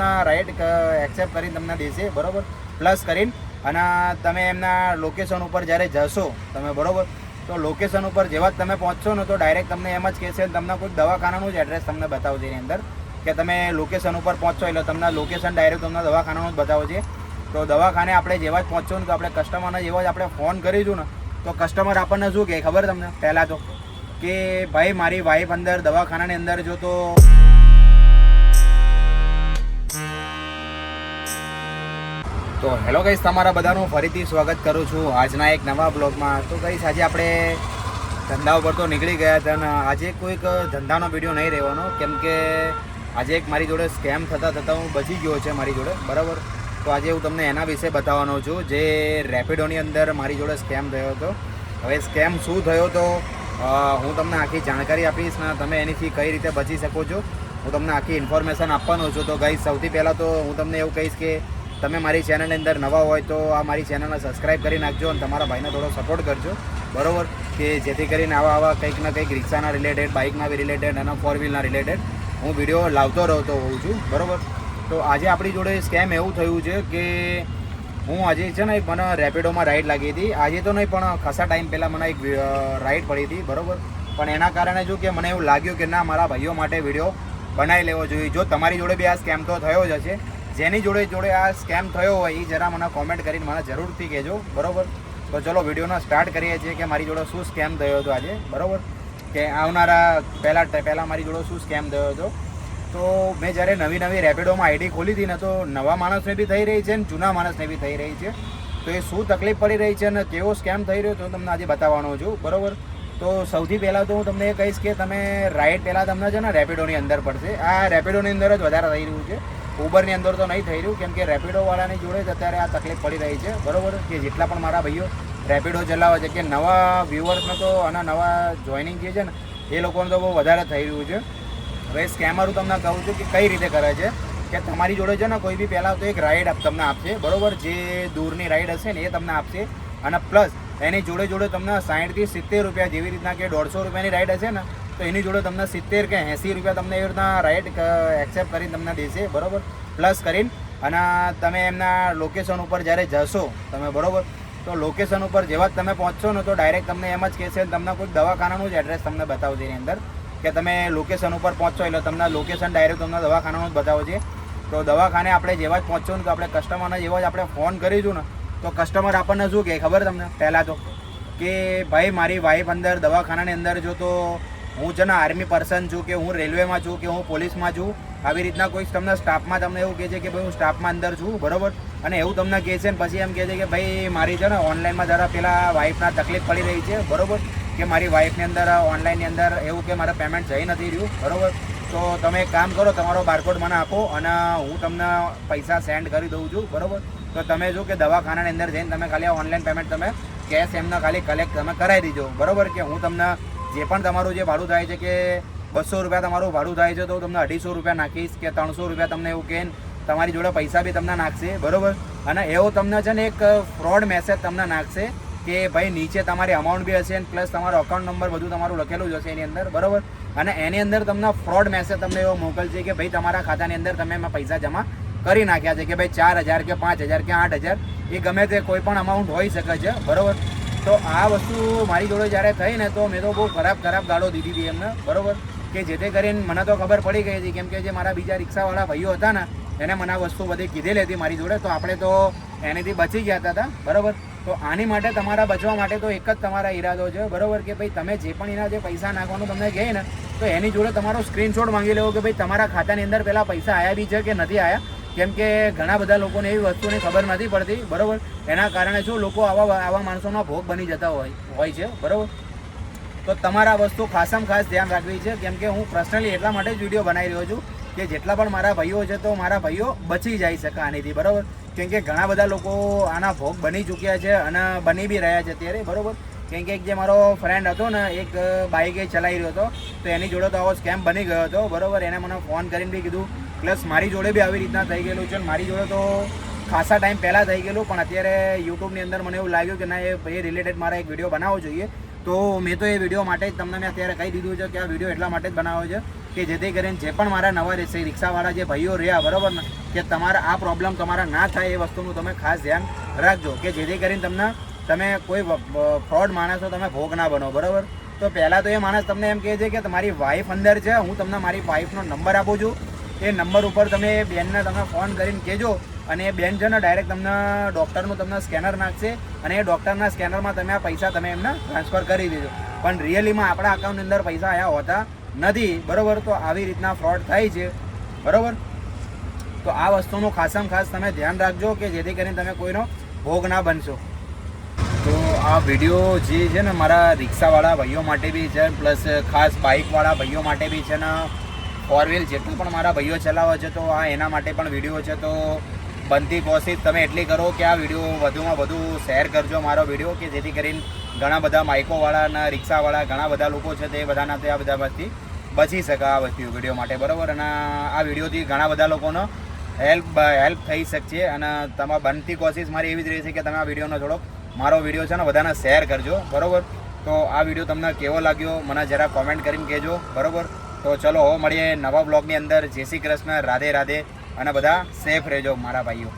Ride accept કરીને તમને દેશે બરાબર, પ્લસ કરીને. અને તમે એમના લોકેશન ઉપર જ્યારે જશો તમે બરાબર, તો લોકેશન ઉપર જેવા જ તમે પહોંચશો ને તો ડાયરેક્ટ તમને એમ જ કહેશે, તમને કોઈ દવાખાનાનું જ એડ્રેસ તમને બતાવશે એની અંદર કે તમે લોકેશન ઉપર પહોંચો એટલે તમને લોકેશન ડાયરેક્ટ તમને દવાખાનાનું જ બતાવશે. તો દવાખાને આપણે જેવા જ પહોંચો ને તો આપણે કસ્ટમરને જેવા જ આપણે ફોન કરીશું ને તો કસ્ટમર આપણને શું કહે ખબર તમને? પહેલાં તો કે ભાઈ મારી વાઈફ અંદર દવાખાનાની અંદર જો તો હેલો ગાઈસ, તમારા બધાનું ફરીથી સ્વાગત કરું છું આજના એક નવા બ્લોગમાં. તો ગાઈસ આજે આપણે ધંધા ઉપર તો નીકળી ગયા હતા અને આજે કોઈક ધંધાનો વિડીયો નહીં રહેવાનો, કેમ કે આજે એક મારી જોડે સ્કેમ થતાં હું બચી ગયો છે મારી જોડે બરાબર. તો આજે હું તમને એના વિશે બતાવવાનો છું જે રેપિડોની અંદર મારી જોડે સ્કેમ થયો હતો. હવે સ્કેમ શું થયો તો હું તમને આખી જાણકારી આપીશ ને તમે એનીથી કઈ રીતે બચી શકો છો હું તમને આખી ઇન્ફોર્મેશન આપવાનો છું. તો ગાઈસ સૌથી પહેલાં તો હું તમને એવું કહીશ કે તમે મારી ચેનલની અંદર નવા હોય તો આ મારી ચેનલને સબસ્ક્રાઈબ કરી નાખજો અને તમારા ભાઈને થોડો સપોર્ટ કરજો બરાબર, કે જેથી કરીને આવા કંઈક ના કંઈક રિક્ષાના રિલેટેડ, બાઇકના બી રિલેટેડ અને 4 વ્હીલના રિલેટેડ હું વિડીયો લાવતો રહેતો હોઉં છું બરાબર. તો આજે આપણી જોડે સ્કેમ એવું થયું છે કે હું આજે છે ને મને રેપિડોમાં રાઈડ લાગી હતી. આજે તો નહીં પણ ખાસા ટાઈમ પહેલાં મને એક રાઈડ પડી હતી બરાબર. પણ એના કારણે શું કે મને એવું લાગ્યું કે ના, મારા ભાઈઓ માટે વિડીયો બનાવી લેવો જોઈએ. જો તમારી જોડે બી આ સ્કેમ તો થયો જ હશે, જેની જોડે આ સ્કેમ થયો હોય એ જરા મને કોમેન્ટ કરીને મને જરૂરથી કહેજો બરાબર. તો ચલો વિડીયોનો સ્ટાર્ટ કરીએ છીએ કે મારી જોડે શું સ્કેમ થયો હતો આજે બરાબર, કે આવનારા પહેલાં મારી જોડે શું સ્કેમ થયો હતો. તો મેં જ્યારે નવી રેપિડોમાં આઈડી ખોલી હતી ને તો નવા માણસને બી થઈ રહી છે ને જૂના માણસને બી થઈ રહી છે. તો એ શું તકલીફ પડી રહી છે અને કેવો સ્કેમ થઈ રહ્યો તો તમને આજે બતાવવાનો છું બરાબર. તો સૌથી પહેલાં તો હું તમને એ કહીશ કે તમે રાઈડ પહેલાં તમને છે ને રેપિડોની અંદર પડશે. આ રેપિડોની અંદર જ વધારે થઈ રહ્યું છે, ઉબરની અંદર તો નહીં થઈ રહ્યું, કેમ કે રેપિડોવાળાની જોડે જ અત્યારે આ તકલીફ પડી રહી છે બરાબર. કે જેટલા પણ મારા ભાઈઓ રેપિડો ચલાવે છે કે નવા વ્યુઅર્સને તો અને નવા જોઈનિંગ જે છે ને એ લોકોને તો બહુ વધારે થઈ રહ્યું છે. હવે સ્કેમર હું તમને કહું છું કે કઈ રીતે કરે છે કે તમારી જોડે છે ને કોઈ બી પહેલાં તો એક રાઈડ તમને આપશે બરાબર, જે દૂરની રાઈડ હશે ને એ તમને આપશે અને પ્લસ એની જોડે તમને 60 થી 70 રૂપિયા જેવી રીતના કે 150 રૂપિયાની રાઈડ હશે ને તો એની જોડે તમને 70 કે 80 રૂપિયા તમને એવી રીતના રાઈડ એક્સેપ્ટ કરીને તમને દેશે બરાબર, પ્લસ કરીને. અને તમે એમના લોકેશન ઉપર જ્યારે જશો તમે બરાબર, તો લોકેશન ઉપર જેવા જ તમે પહોંચશો ને તો ડાયરેક્ટ તમને એમ જ કહેશે, તમને કોઈ દવાખાનાનું જ એડ્રેસ તમને બતાવશે એની અંદર કે તમે લોકેશન ઉપર પહોંચો એટલે તમને લોકેશન ડાયરેક્ટ તમને દવાખાનાનું જ બતાવશે. તો દવાખાને આપણે જેવા જ પહોંચો ને તો આપણે કસ્ટમરને જેવા જ આપણે ફોન કરીશું ને તો કસ્ટમર આપણને શું કહે ખબર તમને? પહેલાં તો કે ભાઈ મારી વાઈફ અંદર દવાખાનાની અંદર જો તો હું છે ને આર્મી પર્સન છું કે હું રેલવેમાં છું કે હું પોલીસમાં છું, આવી રીતના કોઈ તમને સ્ટાફમાં તમને એવું કહે છે કે ભાઈ હું સ્ટાફમાં અંદર છું બરાબર. અને એવું તમને કહે છે ને પછી એમ કહે છે કે ભાઈ મારી છે ને ઓનલાઈનમાં જરા પેલા વાઈફના તકલીફ પડી રહી છે બરાબર, કે મારી વાઈફની અંદર ઓનલાઈનની અંદર એવું કે મારે પેમેન્ટ જઈ નથી રહ્યું બરાબર. તો તમે એક કામ કરો, તમારો બારકોડ મને આપો અને હું તમને પૈસા સેન્ડ કરી દઉં છું બરાબર. તો તમે જો કે દવાખાનાની અંદર જઈને તમે ખાલી ઓનલાઈન પેમેન્ટ તમે કેશ એમને ખાલી કલેક્ટ તમે કરાવી દીજો બરાબર. કે હું તમને જે પણ તમારું જે ભાડું થાય છે કે 200 રૂપિયા તમારું ભાડું થાય છે તો તમને 250 રૂપિયા નાખીશ કે 300 રૂપિયા તમને એવું કહે તમારી જોડે પૈસા બી તમને નાખશે બરાબર. અને એવો તમને છે ને એક ફ્રોડ મેસેજ તમને નાખશે કે ભાઈ નીચે તમારી અમાઉન્ટ બી હશે પ્લસ તમારો અકાઉન્ટ નંબર બધું તમારું લખેલું જ હશે એની અંદર બરાબર. અને એની અંદર તમને ફ્રોડ મેસેજ તમને એવો મોકલશે કે ભાઈ તમારા ખાતાની અંદર તમે એમાં પૈસા જમા કરી નાખ્યા છે કે ભાઈ 4000 કે 5000 કે 8000 એ ગમે તે કોઈ પણ અમાઉન્ટ હોઈ શકે છે બરાબર. તો આ વસ્તુ મારી જોડે જ્યારે થઈ ને તો મેં તો બહુ ખરાબ ગાળો દીધી હતી એમને બરાબર, કે જેથી કરીને મને તો ખબર પડી ગઈ હતી, કેમ કે જે મારા બીજા રિક્ષાવાળા ભાઈઓ હતા ને એને મને આ વસ્તુ બધી કીધેલી હતી મારી જોડે, તો આપણે તો એનેથી બચી ગયા હતા બરાબર. તો આની માટે તમારા બચવા માટે તો એક જ તમારા ઈરાદો છે બરાબર, કે ભાઈ તમે જે પણ એના જે પૈસા નાખવાનું તમને કહે ને તો એની જોડે તમારો સ્ક્રીનશોટ માંગી લેવો કે ભાઈ તમારા ખાતાની અંદર પહેલાં પૈસા આવ્યા બી છે કે નથી આવ્યા, કેમ કે ઘણા બધા લોકોને એવી વસ્તુની ખબર નથી પડતી બરાબર. એના કારણે શું લોકો આવા માણસોના ભોગ બની જતા હોય છે બરાબર. તો તમારા વસ્તુ ખાસમાં ખાસ ધ્યાન રાખવી છે, કેમ કે હું પર્સનલી એટલા માટે જ વિડીયો બનાવી રહ્યો છું કે જેટલા પણ મારા ભાઈઓ છે તો મારા ભાઈઓ બચી જઈ શકે આનીથી બરાબર. કેમ કે ઘણા બધા લોકો આના ભોગ બની ચૂક્યા છે અને બની બી રહ્યા છે અત્યારે બરાબર. કેમ કે એક જે મારો ફ્રેન્ડ હતો ને એક બાઇક એ ચલાવી રહ્યો હતો તો એની જોડે તો આવો સ્કેમ બની ગયો હતો બરાબર. એને મને ફોન કરીને બી કીધું, પ્લસ મારી જોડે બી આવી રીતના થઈ ગયેલું છે. મારી જોડે તો ખાસા ટાઈમ પહેલાં થઈ ગયેલું, પણ અત્યારે યુટ્યુબની અંદર મને એવું લાગ્યું કે ના એ રિલેટેડ મારે એક વિડીયો બનાવવો જોઈએ. તો મેં તો એ વિડીયો માટે જ તમને મેં અત્યારે કહી દીધું છે કે આ વિડીયો એટલા માટે જ બનાવ્યો છે કે જેથી કરીને જે પણ મારા નવા રિક્ષાવાળા જે ભાઈઓ રહ્યા બરાબર ને કે તમારા આ પ્રોબ્લેમ તમારા ના થાય એ વસ્તુનું તમે ખાસ ધ્યાન રાખજો કે જેથી કરીને તમે કોઈ ફ્રોડ માણસો તમે ભોગ ના બનો બરાબર. તો પહેલાં તો એ માણસ તમને એમ કહે છે કે તમારી વાઈફ અંદર છે, હું તમને મારી વાઈફનો નંબર આપું છું, એ નંબર ઉપર તમે એ બેનને તમે ફોન કરીને કહેજો અને એ બેન છે ને ડાયરેક્ટ તમને ડૉક્ટરનું તમને સ્કેનર નાખશે અને એ ડૉક્ટરના સ્કેનરમાં તમે આ પૈસા તમે એમને ટ્રાન્સફર કરી દેજો. પણ રિયલીમાં આપણા અકાઉન્ટની અંદર પૈસા આવ્યા હોતા નથી બરાબર. તો આવી રીતના ફ્રોડ થાય છે બરાબર. તો આ વસ્તુનું ખાસમાં ખાસ તમે ધ્યાન રાખજો કે જેથી કરીને તમે કોઈનો ભોગ ના બનશો. તો આ વિડીયો જે છે ને મારા રિક્ષાવાળા ભાઈઓ માટે બી છે, પ્લસ ખાસ બાઇકવાળા ભાઈઓ માટે બી છે ને, ફોર વ્હીલ જેટલું પણ મારા ભાઈઓ ચલાવે છે તો આ એના માટે પણ વિડીયો છે. તો બનતી કોશિશ તમે એટલી કરો કે આ વિડીયો વધુમાં વધુ શેર કરજો મારો વિડીયો, કે જેથી કરીને ઘણા બધા બાઇકોવાળા અને રિક્ષાવાળા ઘણા બધા લોકો છે તે બધાના તે આ બધા વસ્તી બચી શકે આ વસ્તુ વિડીયો માટે બરાબર. અને આ વિડીયોથી ઘણા બધા લોકોનો હેલ્પ થઈ શકશે. અને તમારે બનતી કોશિશ મારી એવી જ રહેશે કે તમે આ વિડીયોનો થોડોક મારો વિડીયો છે ને બધાને શેર કરજો બરાબર. તો આ વિડીયો તમને કેવો લાગ્યો મને જરા કોમેન્ટ કરીને કહેજો બરાબર. તો ચલો હવે મળીએ નવા બ્લોગની અંદર. જય શ્રી કૃષ્ણ, રાધે રાધે, અને બધા સેફ રહેજો મારા ભાઈઓ.